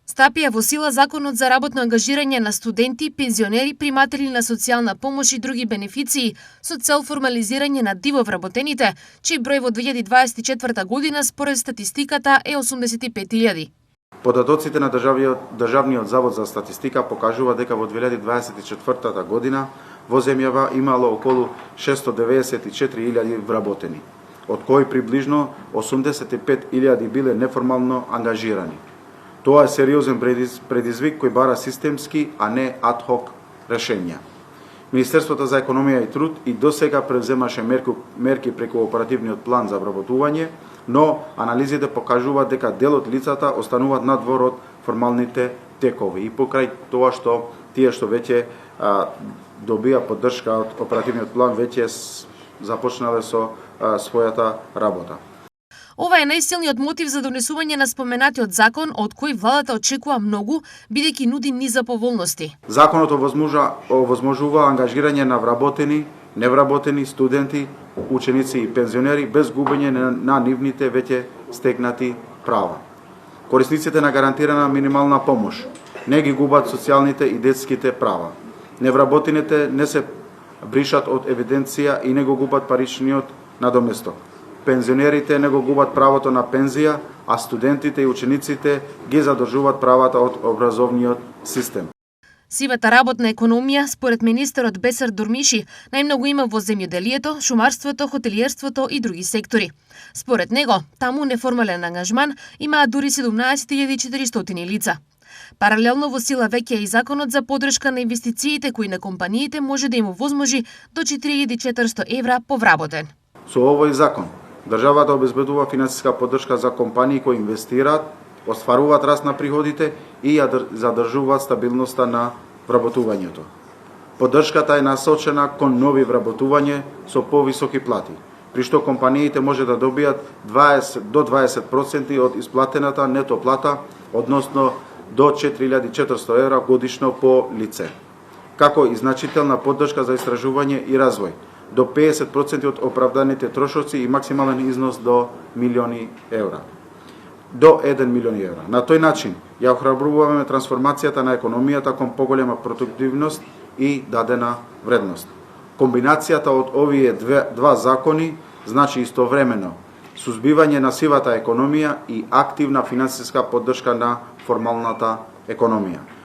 Стапија во сила законот за работно ангажирање на студенти, пензионери, приматели на социјална помош и други бенефиции со цел формализирање на диво вработените, чиј број во 2024 година според статистиката е 85.000. Податоците на Државниот завод за статистика покажува дека во 2024 година во земјава имало околу 694.000 вработени, од кои приближно 85.000 биле неформално ангажирани. Тоа е сериозен предизвик кој бара системски, а не адхок решенја. Министерството за економија и труд и досега превземаше мерки преку оперативниот план за вработување, но анализите покажуваат дека дел од лицата остануваат надвор од формалните текови и покрај тоа што тие што веќе добија поддршка од оперативниот план веќе започнале со својата работа. Ова е најсилниот мотив за донесување на споменатиот закон, од кој владата очекува многу, бидејќи нуди низ поволности. Законот овозможува ангажирање на вработени, невработени, студенти, ученици и пензионери без губење на нивните веќе стекнати права. Корисниците на гарантирана минимална помош не ги губат социјалните и детските права. Невработените не се бришат од евиденција и не го губат паричниот надоместок. Пензионерите не го губат правото на пензија, а студентите и учениците ги задржуваат правата од образовниот систем. Сивата работна економија, според министерот Бесар Дурмиши, најмногу има во земјоделието, шумарството, хотелиерството и други сектори. Според него, таму неформален ангажман имаат дури 17.400 лица. Паралелно во сила веќе е и законот за поддршка на инвестициите кои на компаниите може да им овозможи до 4.400 евра по вработен. Со овој закон, државата обезбедува финансиска поддршка за компании кои инвестираат, остваруваат раст на приходите и ја задржуваат стабилноста на вработувањето. Поддршката е насочена кон нови вработување со повисоки плати, при што компаниите може да добијат 20 до 20% од исплатената нето плата, односно до 4.400 евра годишно по лице, како и значителна поддршка за истражување и развој, до 50% од оправданите трошоци и максимален износ до милиони евра. До 1 милион евра. На тој начин ја охрабруваме трансформацијата на економијата кон поголема продуктивност и дадена вредност. Комбинацијата од овие два закони значи истовремено сузбивање на сивата економија и активна финансиска поддршка на формалната економија.